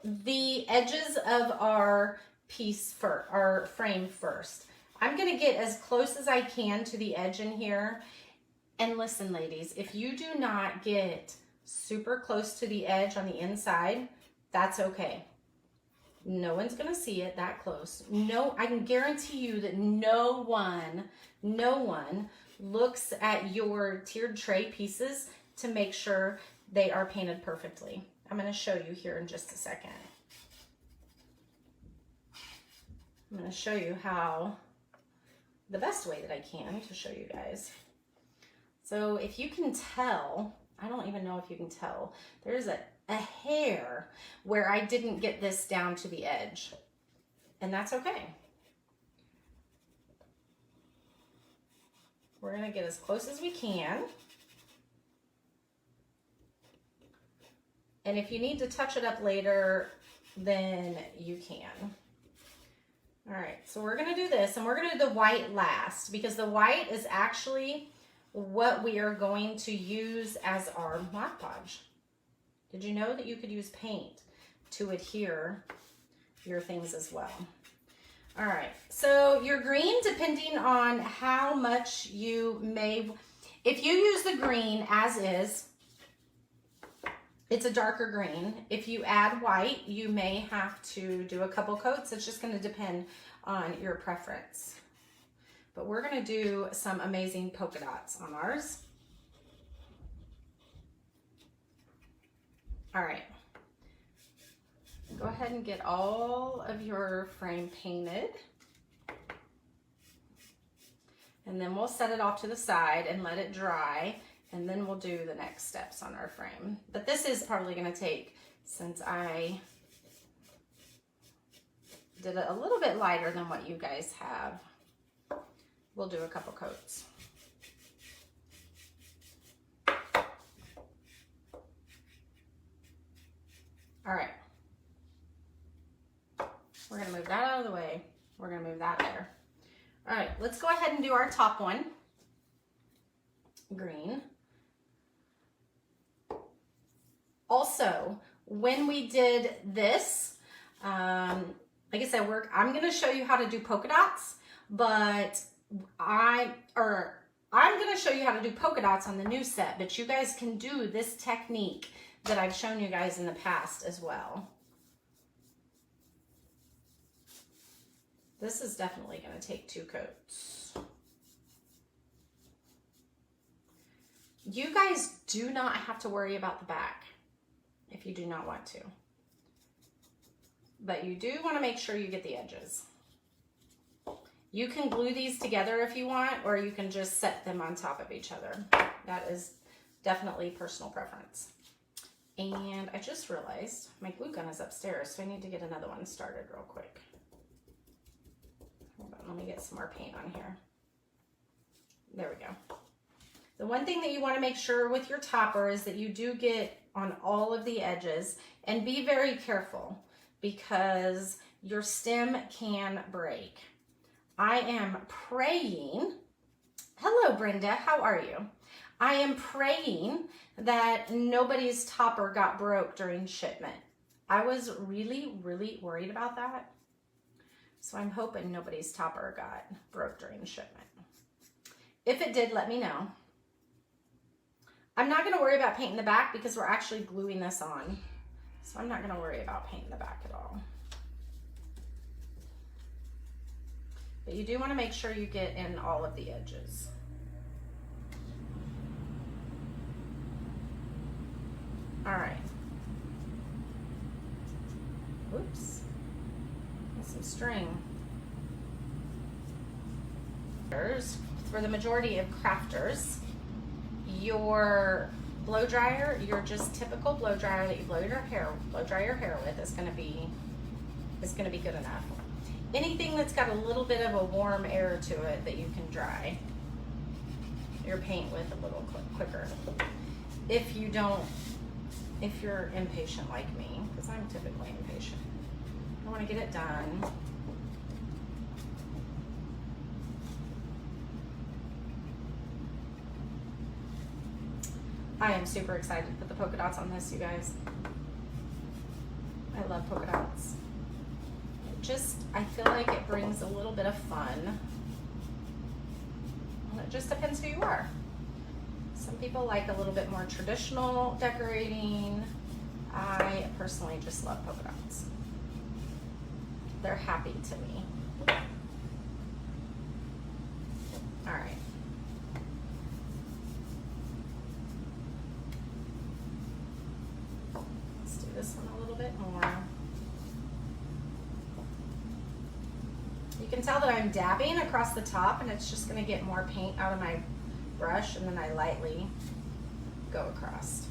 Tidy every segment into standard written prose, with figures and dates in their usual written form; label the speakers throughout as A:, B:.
A: the edges of our piece for our frame first. I'm gonna get as close as I can to the edge in here. And listen, ladies, if you do not get super close to the edge on the inside, that's okay. No one's gonna see it that close. No, I can guarantee you that no one looks at your tiered tray pieces to make sure they are painted perfectly. I'm gonna show you here in just a second. I'm gonna show you how, the best way that I can to show you guys. So if you can tell, I don't even know if you can tell, there's a hair where I didn't get this down to the edge, and that's okay. We're gonna get as close as we can. And if you need to touch it up later, then you can. All right, so we're gonna do this, and we're gonna do the white last, because the white is actually what we are going to use as our Mod Podge. Did you know that you could use paint to adhere your things as well? All right, so your green, depending on how much you may, if you use the green as is, it's a darker green. If you add white, you may have to do a couple coats. It's just gonna depend on your preference. But we're gonna do some amazing polka dots on ours. All right, go ahead and get all of your frame painted. And then we'll set it off to the side and let it dry. And then we'll do the next steps on our frame. But this is probably gonna take, since I did it a little bit lighter than what you guys have, we'll do a couple coats. All right. We're gonna move that out of the way. We're gonna move that there. All right, let's go ahead and do our top one. Green. Also, when we did this, like I said, I'm gonna show you how to do polka dots, but I'm gonna show you how to do polka dots on the new set, but you guys can do this technique that I've shown you guys in the past as well. This is definitely gonna take 2 coats. You guys do not have to worry about the back if you do not want to. But you do want to make sure you get the edges. You can glue these together if you want, or you can just set them on top of each other. That is definitely personal preference. And I just realized my glue gun is upstairs, so I need to get another one started real quick. Hold on, let me get some more paint on here. There we go. The one thing that you want to make sure with your topper is that you do get on all of the edges, and be very careful because your stem can break. I am praying, hello Brenda, how are you? I am praying that nobody's topper got broke during shipment. I was really, really worried about that. So I'm hoping nobody's topper got broke during shipment. If it did, let me know. I'm not gonna worry about painting the back because we're actually gluing this on. So I'm not gonna worry about painting the back at all. But you do wanna make sure you get in all of the edges. All right. Oops. Got some string. For the majority of crafters, your blow dryer, your just typical blow dryer that you blow dry your hair with is gonna be good enough. Anything that's got a little bit of a warm air to it that you can dry your paint with a little quicker. If you're impatient like me, because I'm typically impatient. I want to get it done. I am super excited to put the polka dots on this, you guys. I love dots. I feel like it brings a little bit of fun. And it just depends who you are. Some people like a little bit more traditional decorating. I personally just love polka dots. They're happy to me. All right. Let's do this one a little bit more. You can tell that I'm dabbing across the top, and it's just going to get more paint out of my brush, and then I lightly go across.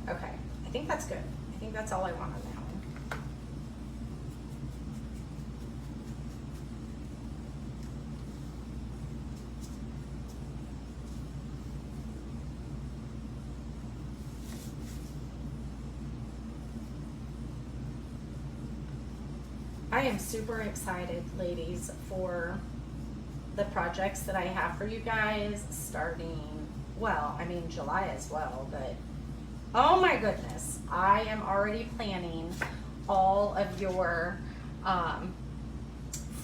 A: Okay, I think that's good. I think that's all I want on that one. I am super excited, ladies, for the projects that I have for you guys starting, well, I mean July as well, but oh my goodness, I am already planning all of your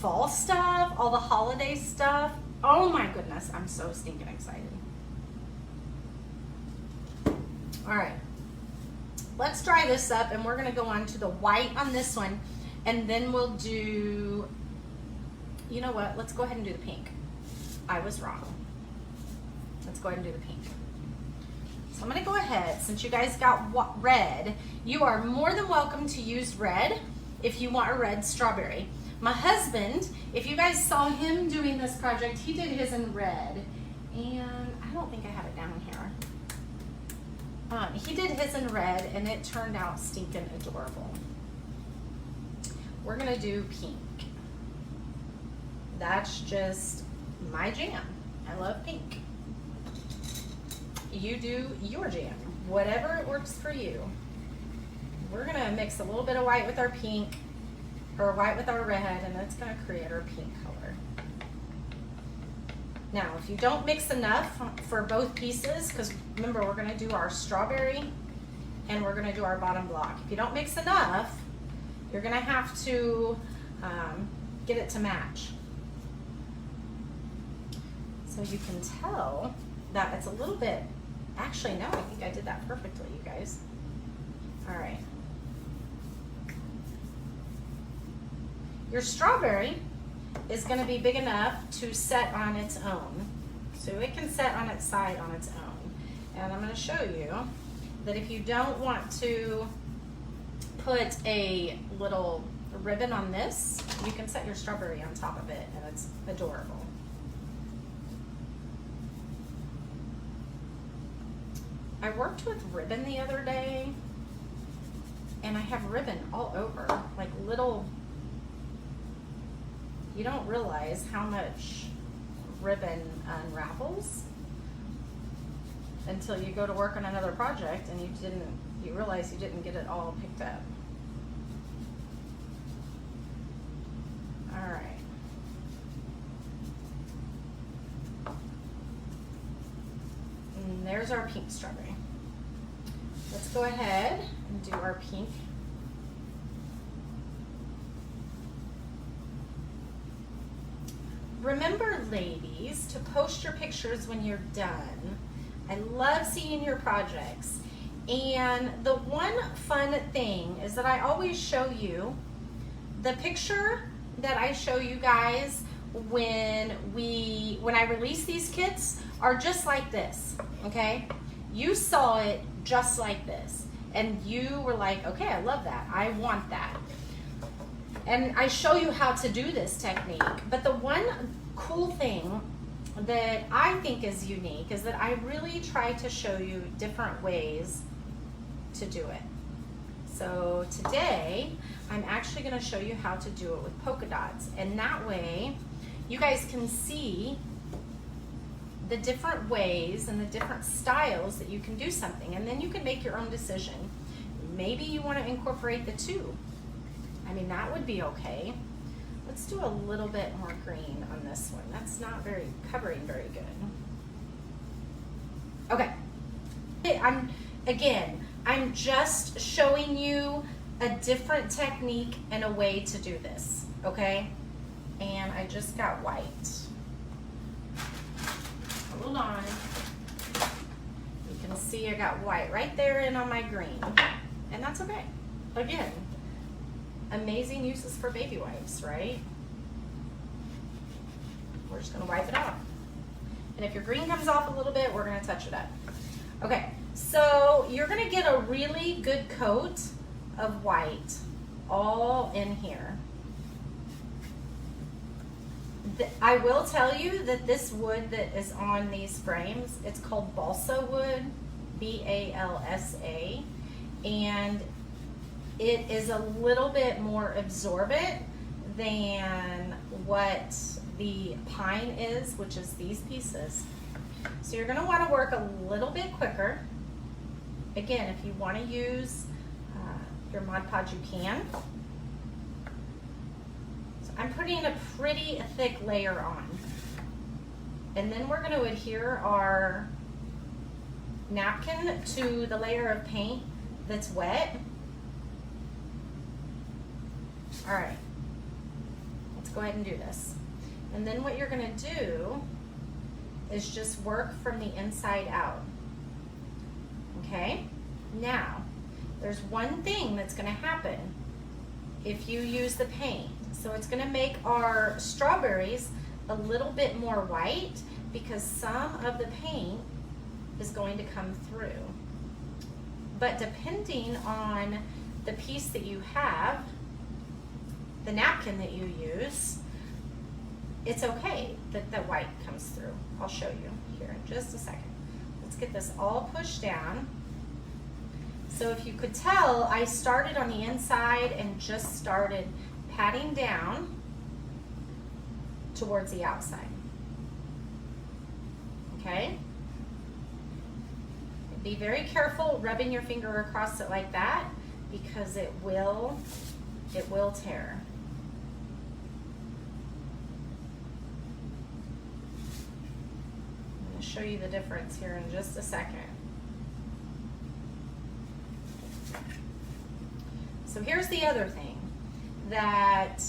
A: fall stuff, all the holiday stuff. Oh my goodness, I'm so stinking excited. All right, let's dry this up, and we're gonna go on to the white on this one, and then we'll do, you know what, let's go ahead and do the pink. I was wrong. Let's go ahead and do the pink. So I'm gonna go ahead, since you guys got red, you are more than welcome to use red if you want a red strawberry. My husband, if you guys saw him doing this project, he did his in red, and I don't think I have it down here. He did his in red, and it turned out stinking adorable. We're gonna do pink. That's just my jam. I love pink. You do your jam, whatever it works for you. We're gonna mix a little bit of white with our pink, or white with our red, and that's gonna create our pink color. Now, if you don't mix enough for both pieces, because remember, we're gonna do our strawberry and we're gonna do our bottom block. If you don't mix enough, you're gonna have to get it to match. So you can tell that it's a little bit, actually no, I think I did that perfectly, you guys. All right. Your strawberry is gonna be big enough to set on its own. So it can set on its side on its own. And I'm gonna show you that if you don't want to put a little ribbon on this, you can set your strawberry on top of it, and it's adorable. I worked with ribbon the other day, and I have ribbon all over, like little, you don't realize how much ribbon unravels until you go to work on another project and you realize you didn't get it all picked up. All right. And there's our pink strawberry. Let's go ahead and do our pink. Remember, ladies, to post your pictures when you're done. I love seeing your projects. And the one fun thing is that I always show you the picture that I show you guys when I release these kits are just like this, okay? You saw it just like this, and you were like, okay, I love that, I want that. And I show you how to do this technique, but the one cool thing that I think is unique is that I really try to show you different ways to do it. So today, I'm actually gonna show you how to do it with polka dots, and that way, you guys can see the different ways and the different styles that you can do something, and then you can make your own decision. Maybe you want to incorporate the two. I mean, that would be okay. Let's do a little bit more green on this one. That's not covering very good. Okay. Again, I'm just showing you a different technique and a way to do this, okay? And I just got white. Hold on. You can see I got white right there and on my green, and that's okay. Again, amazing uses for baby wipes, right? We're just gonna wipe it off. And if your green comes off a little bit, we're gonna touch it up. Okay, so you're gonna get a really good coat of white all in here. I will tell you that this wood that is on these frames, it's called balsa wood, B-A-L-S-A, and it is a little bit more absorbent than what the pine is, which is these pieces. So you're gonna wanna work a little bit quicker. Again, if you wanna use your Mod Podge, you can. So I'm putting a pretty thick layer on. And then we're gonna adhere our napkin to the layer of paint that's wet. All right, let's go ahead and do this. And then what you're gonna do is just work from the inside out, okay? Now, there's one thing that's gonna happen if you use the paint. So it's gonna make our strawberries a little bit more white because some of the paint is going to come through. But depending on the piece that you have, the napkin that you use, it's okay that the white comes through. I'll show you here in just a second. Let's get this all pushed down. So if you could tell, I started on the inside and just started patting down towards the outside. Okay? Be very careful rubbing your finger across it like that because it will tear. I'm going to show you the difference here in just a second. So here's the other thing that,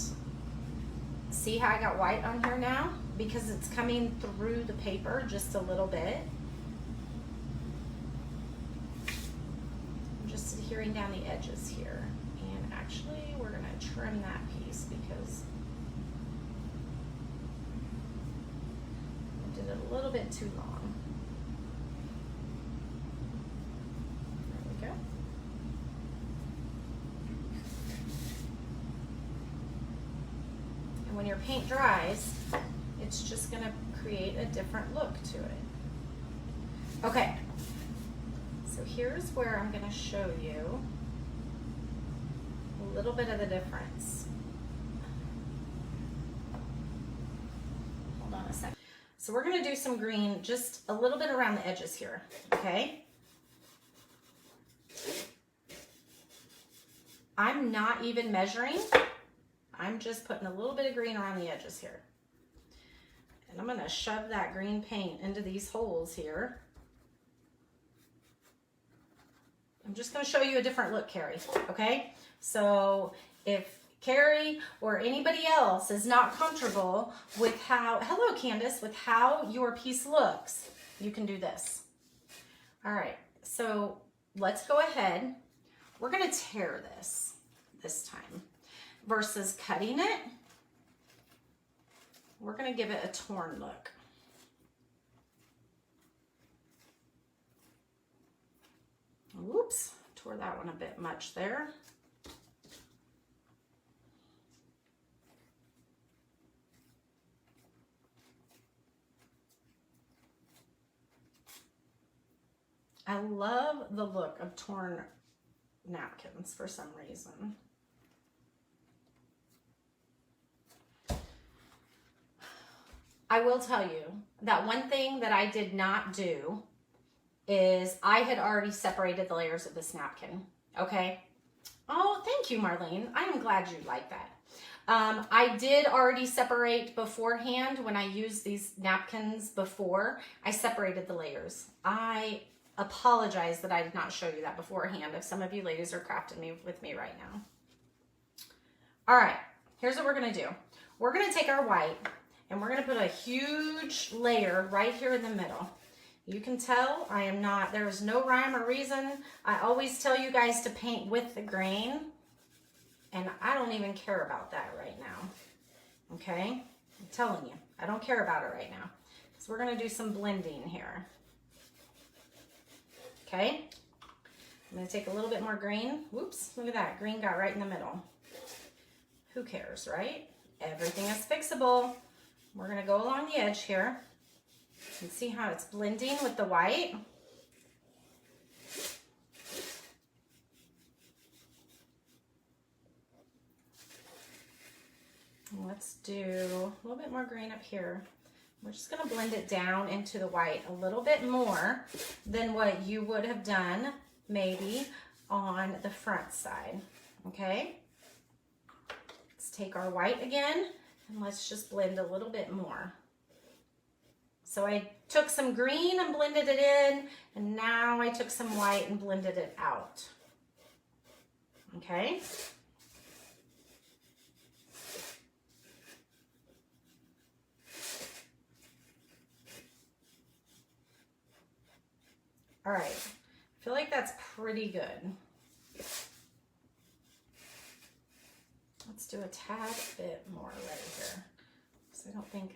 A: see how I got white on here now? Because it's coming through the paper just a little bit. I'm just adhering down the edges here. And actually, we're gonna trim that piece because I did it a little bit too long. There we go. And when your paint dries, it's just gonna create a different look to it. Okay, so here's where I'm gonna show you a little bit of the difference. Hold on a second. So we're gonna do some green just a little bit around the edges here, okay? I'm not even measuring. I'm just putting a little bit of green around the edges here. And I'm gonna shove that green paint into these holes here. I'm just gonna show you a different look, Carrie, okay? So if Carrie or anybody else is not comfortable with how, hello Candace, with how your piece looks, you can do this. All right, so let's go ahead. We're gonna tear this time versus cutting it. We're gonna give it a torn look. Whoops, tore that one a bit much there. I love the look of torn napkins for some reason. I will tell you that one thing that I did not do is I had already separated the layers of this napkin, okay? Oh, thank you, Marlene. I am glad you like that. I did already separate beforehand when I used these napkins before. I separated the layers. I apologize that I did not show you that beforehand if some of you ladies are crafting with me right now. All right, here's what we're gonna do. We're gonna take our white and we're gonna put a huge layer right here in the middle. You can tell I am not, there is no rhyme or reason. I always tell you guys to paint with the grain, and I don't even care about that right now, okay? I'm telling you, I don't care about it right now. So we're gonna do some blending here. Okay, I'm gonna take a little bit more green. Whoops, look at that, green got right in the middle. Who cares, right? Everything is fixable. We're gonna go along the edge here and see how it's blending with the white. Let's do a little bit more green up here. We're just gonna blend it down into the white a little bit more than what you would have done maybe on the front side, okay? Let's take our white again and let's just blend a little bit more. So I took some green and blended it in, and now I took some white and blended it out, okay? All right, I feel like that's pretty good. Let's do a tad bit more right here, because I don't think,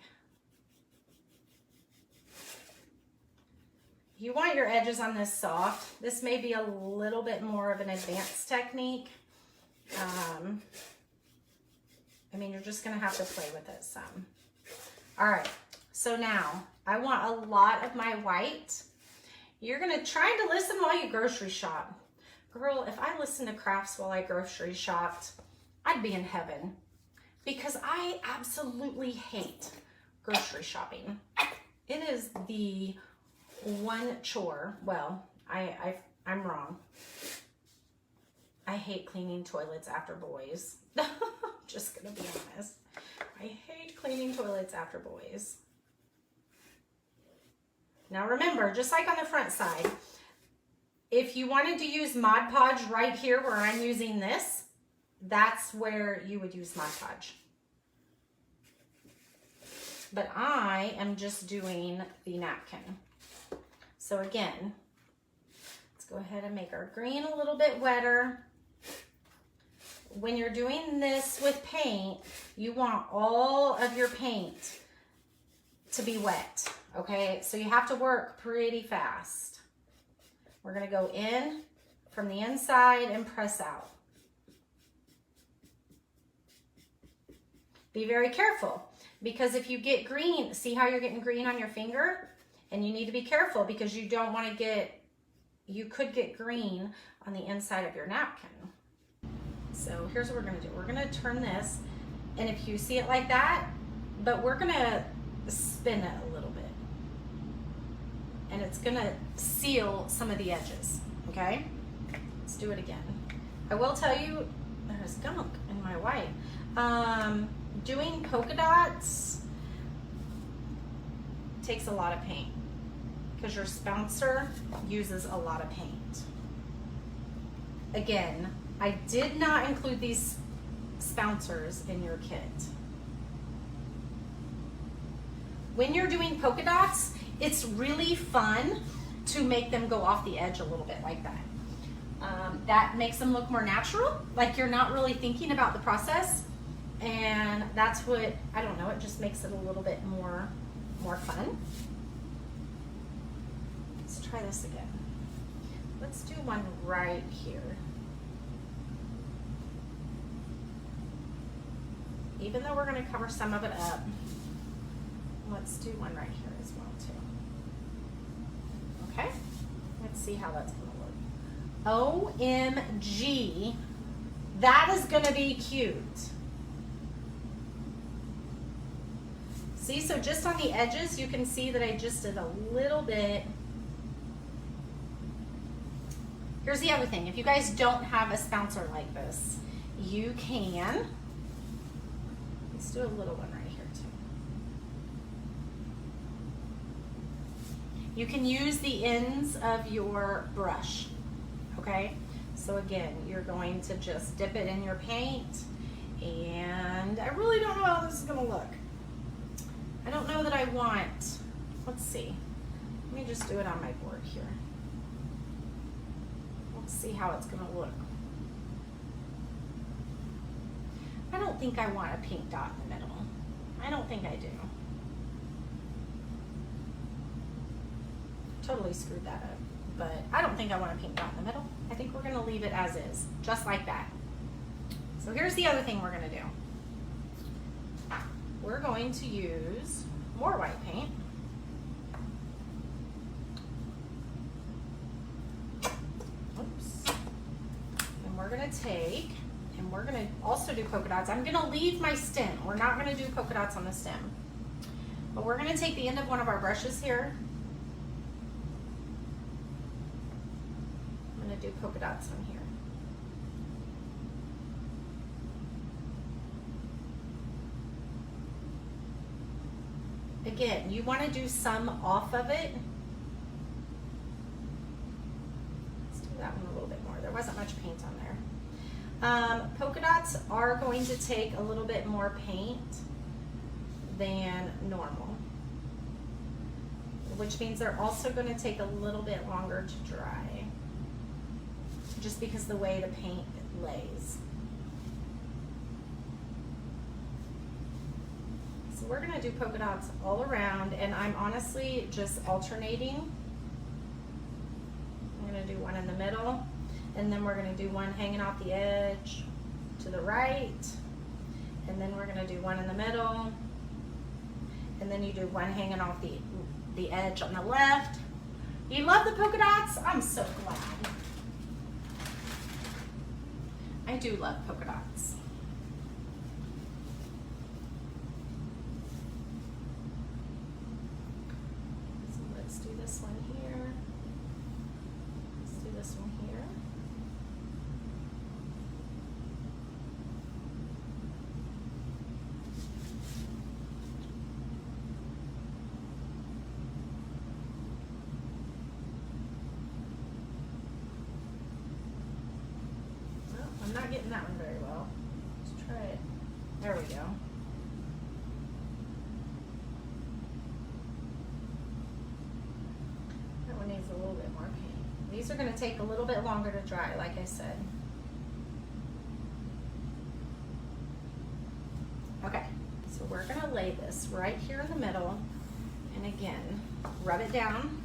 A: you want your edges on this soft. This may be a little bit more of an advanced technique. I mean, you're just gonna have to play with it some. All right, so now I want a lot of my white. You're gonna try to listen while you grocery shop. Girl, if I listened to crafts while I grocery shopped, I'd be in heaven, because I absolutely hate grocery shopping. It is the one chore. Well, I'm wrong. I hate cleaning toilets after boys. Just gonna be honest. I hate cleaning toilets after boys. Now remember, just like on the front side, if you wanted to use Mod Podge right here where I'm using this, that's where you would use Mod Podge. But I am just doing the napkin. So again, let's go ahead and make our green a little bit wetter. When you're doing this with paint, you want all of your paint to be wet, okay? So you have to work pretty fast. We're gonna go in from the inside and press out. Be very careful, because if you get green, see how you're getting green on your finger? And you need to be careful, because you don't want to get, you could get green on the inside of your napkin. So here's what we're gonna do. We're gonna turn this, and if you see it like that, but we're gonna spin it a little bit. And it's gonna seal some of the edges, okay? Let's do it again. I will tell you, there's gunk in my white. Doing polka dots takes a lot of paint, because your spouncer uses a lot of paint. Again, I did not include these spouncers in your kit. When you're doing polka dots, it's really fun to make them go off the edge a little bit like that. That makes them look more natural, like you're not really thinking about the process. And that's what, I don't know, it just makes it a little bit more fun. Let's try this again. Let's do one right here. Even though we're gonna cover some of it up, let's do one right here as well too. Okay, let's see how that's gonna look. OMG, that is gonna be cute. See, so just on the edges, you can see that I just did a little bit. Here's the other thing. If you guys don't have a spouncer like this, you can, let's do a little one right here too. You can use the ends of your brush, okay? So again, you're going to just dip it in your paint, and I really don't know how this is gonna look. I don't know that I want, let's see. Let me just do it on my board here. Let's see how it's gonna look. I don't think I want a pink dot in the middle. I don't think I do. Totally screwed that up, but I don't think I want a pink dot in the middle. I think we're gonna leave it as is, just like that. So here's the other thing we're gonna do. We're going to use more white paint. Oops. And we're gonna take, and we're gonna also do polka dots. I'm gonna leave my stem. We're not gonna do polka dots on the stem. But we're gonna take the end of one of our brushes here. I'm gonna do polka dots on here. Again, you wanna do some off of it. Let's do that one a little bit more. There wasn't much paint on there. Polka dots are going to take a little bit more paint than normal, which means they're also going to take a little bit longer to dry, just because the way the paint lays. So we're going to do polka dots all around, and I'm honestly just alternating. I'm going to do one in the middle, and then we're going to do one hanging off the edge to the right, and then we're going to do one in the middle, and then you do one hanging off the edge on the left. You love the polka dots? I'm so glad. I do love polka dots. So let's do this one here. Let's do this one here. I'm not getting that one very well. Let's try it. There we go. That one needs a little bit more paint. These are going to take a little bit longer to dry, like I said. Okay, so we're going to lay this right here in the middle, and again, rub it down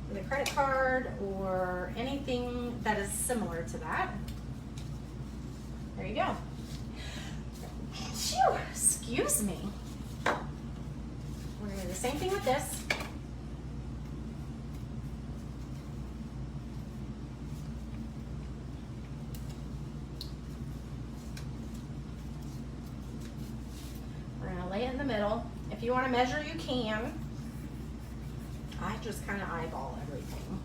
A: with a credit card or anything that is similar to that. There you go. Phew, excuse me. We're gonna do the same thing with this. We're gonna lay it in the middle. If you want to measure, you can. I just kind of eyeball everything.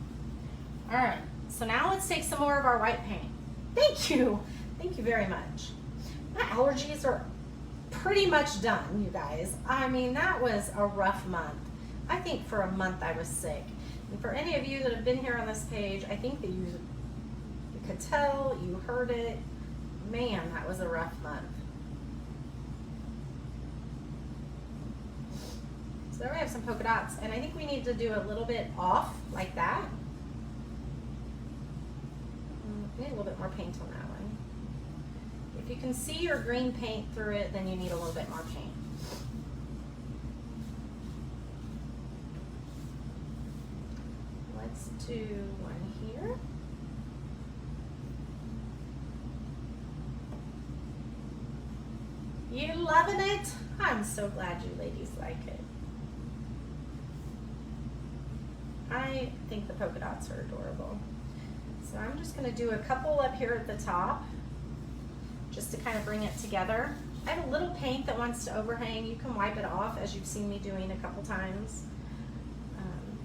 A: All right, so now let's take some more of our white paint. Thank you. Thank you very much. My allergies are pretty much done, you guys. I mean, that was a rough month. I think for a month I was sick. And for any of you that have been here on this page, I think that you could tell, you heard it. Man, that was a rough month. So there we have some polka dots, and I think we need to do a little bit off like that. We need a little bit more paint on that one. If you can see your green paint through it, then you need a little bit more paint. Let's do one here. You loving it? I'm so glad you ladies like it. I think the polka dots are adorable. So I'm just going to do a couple up here at the top, just to kind of bring it together. I have a little paint that wants to overhang. You can wipe it off, as you've seen me doing a couple times.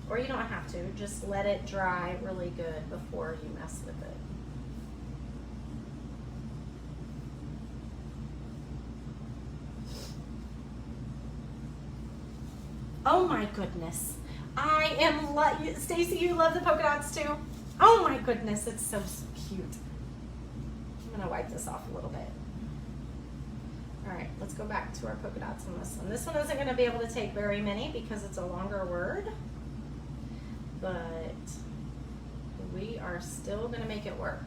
A: Or you don't have to. Just let it dry really good before you mess with it. Oh my goodness. I am, Stacy, you love the polka dots too? Oh my goodness, it's so cute. I'm gonna wipe this off a little bit. All right, let's go back to our polka dots on this one. This one isn't gonna be able to take very many because it's a longer word, but we are still gonna make it work.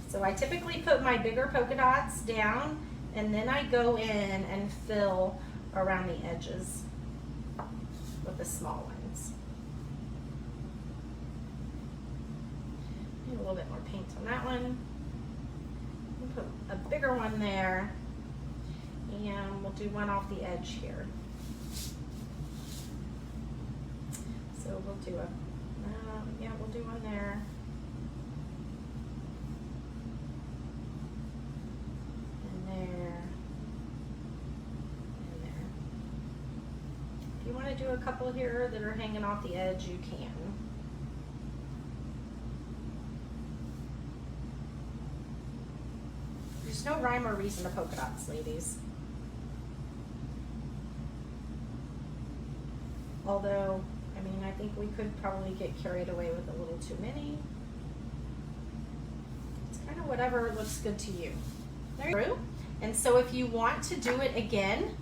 A: So I typically put my bigger polka dots down and then I go in and fill around the edges with the small ones. Need a little bit more paint on that one. We'll put a bigger one there, and we'll do one off the edge here. So we'll do we'll do one there. And there. And there. If you want to do a couple here that are hanging off the edge, you can. There's no rhyme or reason to polka dots, ladies. Although, I mean, I think we could probably get carried away with a little too many. It's kind of whatever looks good to you. There you go. And so if you want to do it again,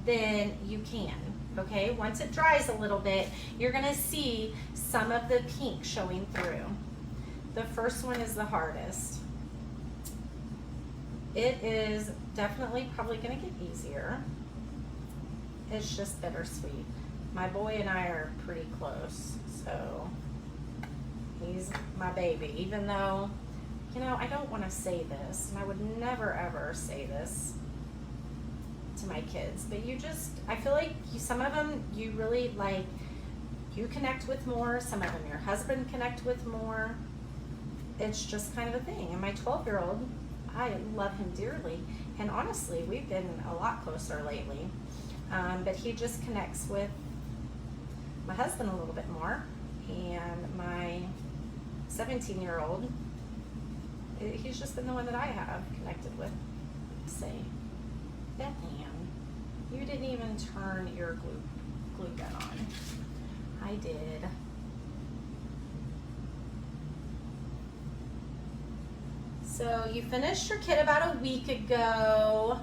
A: then you can, okay? Once it dries a little bit, you're gonna see some of the pink showing through. The first one is the hardest. It is definitely probably gonna get easier. It's just bittersweet. My boy and I are pretty close, so he's my baby, even though, you know, I don't want to say this, and I would never ever say this to my kids, but you just, I feel like some of them you really like, you connect with more, some of them your husband connect with more. It's just kind of a thing. And my 12-year-old, I love him dearly, and honestly, we've been a lot closer lately, but he just connects with my husband a little bit more, and my 17-year-old, he's just been the one that I have connected with. Say, Beth Ann, you didn't even turn your glue gun on. I did. So you finished your kit about a week ago.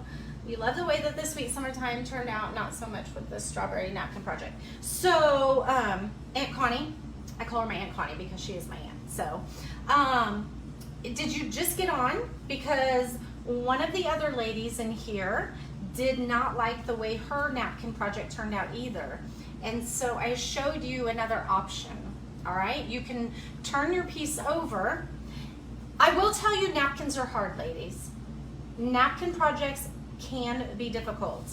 A: We love the way that this sweet summertime turned out, not so much with the strawberry napkin project. So Aunt Connie, I call her my Aunt Connie because she is my aunt. So did you just get on? Because one of the other ladies in here did not like the way her napkin project turned out either. And so I showed you another option, all right? You can turn your piece over. I will tell you, napkins are hard, ladies. Napkin projects can be difficult.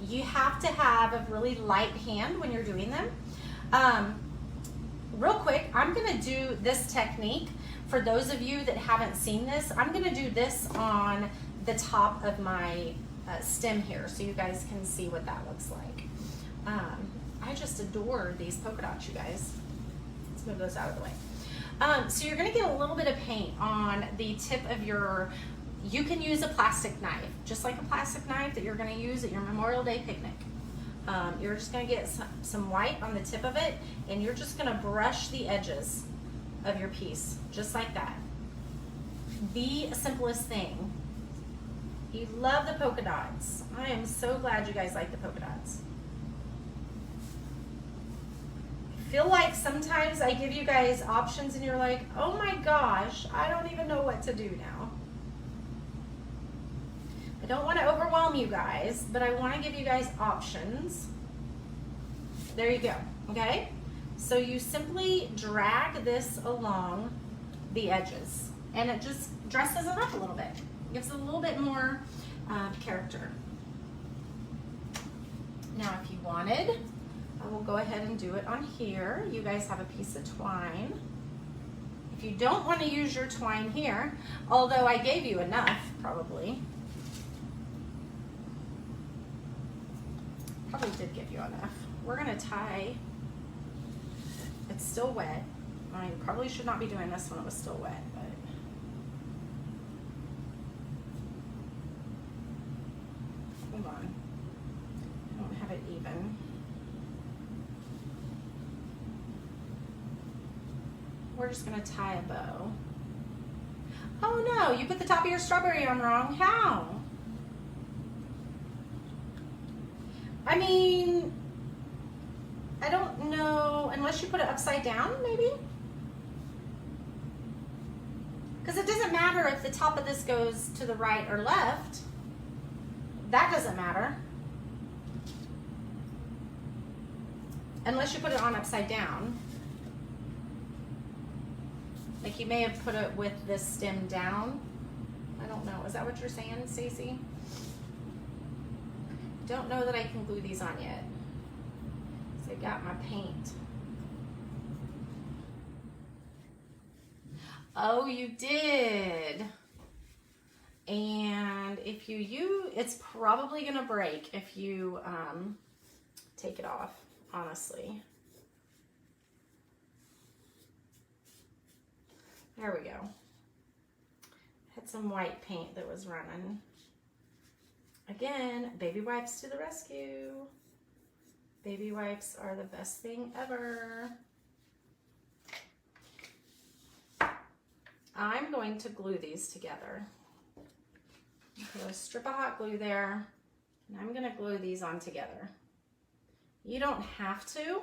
A: You have to have a really light hand when you're doing them. Real quick, I'm gonna do this technique. For those of you that haven't seen this, I'm gonna do this on the top of my stem here so you guys can see what that looks like. I just adore these polka dots, you guys. Let's move those out of the way. So you're gonna get a little bit of paint on the tip of your, you can use a plastic knife, just like a plastic knife that you're gonna use at your Memorial Day picnic. You're just gonna get some white on the tip of it, and you're just gonna brush the edges of your piece, just like that. The simplest thing. You love the polka dots. I am so glad you guys like the polka dots. I feel like sometimes I give you guys options and you're like, oh my gosh, I don't even know what to do now. I don't want to overwhelm you guys, but I want to give you guys options. There you go, okay? So you simply drag this along the edges, and it just dresses it up a little bit. Gives it a little bit more character. Now, if you wanted, I will go ahead and do it on here. You guys have a piece of twine. If you don't want to use your twine here, although I gave you enough, probably did give you enough. We're gonna tie, it's still wet. I probably should not be doing this when it was still wet, but hold on. I don't have it even. we're just gonna tie a bow. Oh no, you put the top of your strawberry on wrong. How? I mean, I don't know, unless you put it upside down, maybe? Because it doesn't matter if the top of this goes to the right or left. That doesn't matter. Unless you put it on upside down. Like you may have put it with this stem down. I don't know. Is that what you're saying, Stacey? Don't know that I can glue these on yet. So I got my paint. Oh, you did. And if you use, it's probably gonna break if you take it off, honestly. There we go. Had some white paint that was running. Again, baby wipes to the rescue. Baby wipes are the best thing ever. I'm going to glue these together. Put a strip of hot glue there, and I'm gonna glue these on together. You don't have to,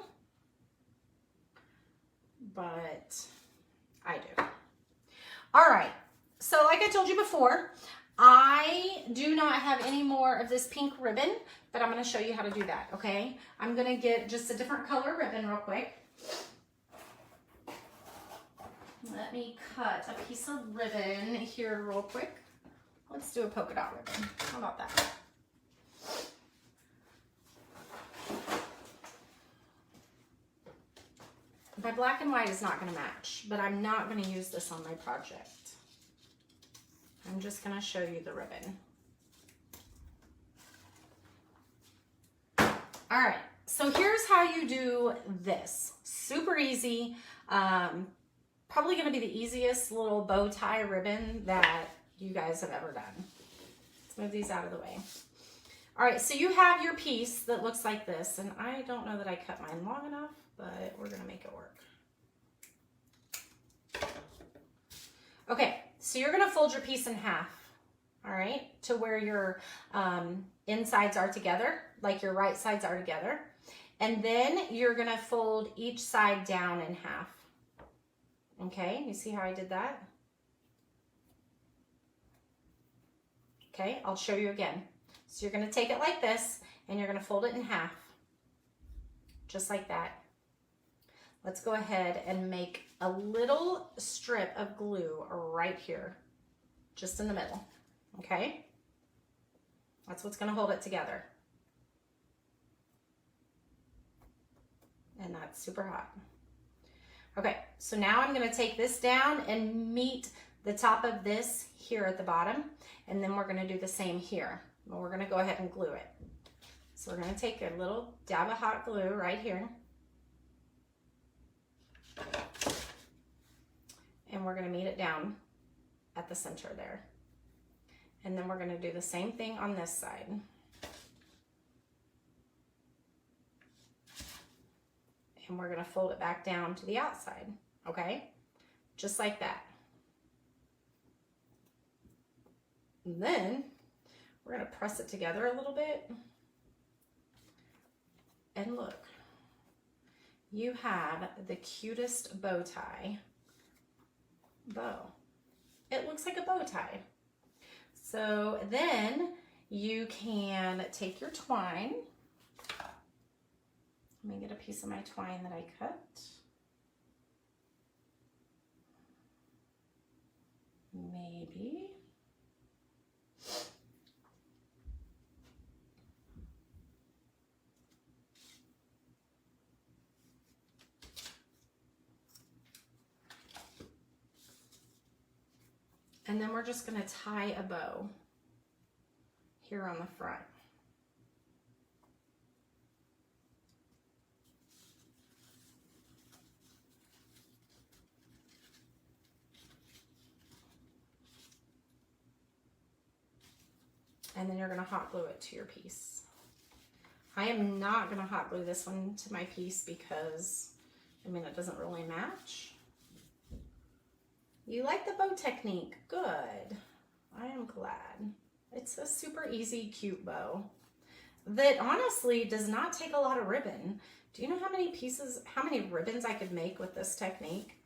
A: but I do. All right, so like I told you before, I do not have any more of this pink ribbon, but I'm gonna show you how to do that, okay? I'm gonna get just a different color ribbon real quick. Let me cut a piece of ribbon here real quick. Let's do a polka dot ribbon. How about that? My black and white is not going to match, but I'm not going to use this on my project. I'm just going to show you the ribbon. All right, so here's how you do this. Super easy. Probably going to be the easiest little bow tie ribbon that you guys have ever done. Let's move these out of the way. All right, so you have your piece that looks like this, and I don't know that I cut mine long enough, but we're gonna make it work. Okay, so you're gonna fold your piece in half, all right, to where your insides are together, like your right sides are together, and then you're gonna fold each side down in half. Okay, you see how I did that? Okay, I'll show you again. So you're gonna take it like this, and you're gonna fold it in half, just like that. Let's go ahead and make a little strip of glue right here, just in the middle, okay? That's what's gonna hold it together. And that's super hot. Okay, so now I'm gonna take this down and meet the top of this here at the bottom, and then we're gonna do the same here. Well, we're gonna go ahead and glue it. So we're gonna take a little dab of hot glue right here. And we're gonna meet it down at the center there. And then we're gonna do the same thing on this side. And we're gonna fold it back down to the outside, okay? Just like that. And then we're gonna press it together a little bit. And look, you have the cutest bow tie bow. It looks like a bow tie. So then you can take your twine. Let me get a piece of my twine that I cut. Maybe. And then we're just going to tie a bow here on the front. And then you're going to hot glue it to your piece. I am not going to hot glue this one to my piece because, I mean, it doesn't really match. You like the bow technique. Good. I am glad. It's a super easy, cute bow that honestly does not take a lot of ribbon. Do you know how many ribbons I could make with this technique?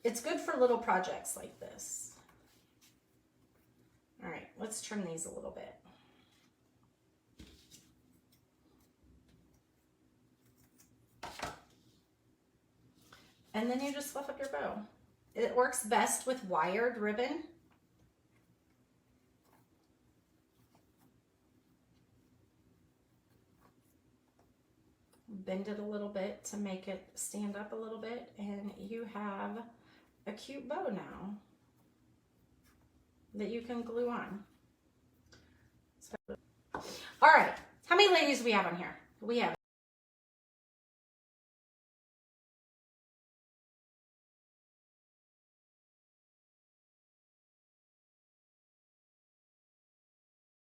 A: It's good for little projects like this. All right, let's trim these a little bit. And then you just fluff up your bow. It works best with wired ribbon. Bend it a little bit to make it stand up a little bit, and you have a cute bow now that you can glue on. So, all right, how many ladies do we have on here? We have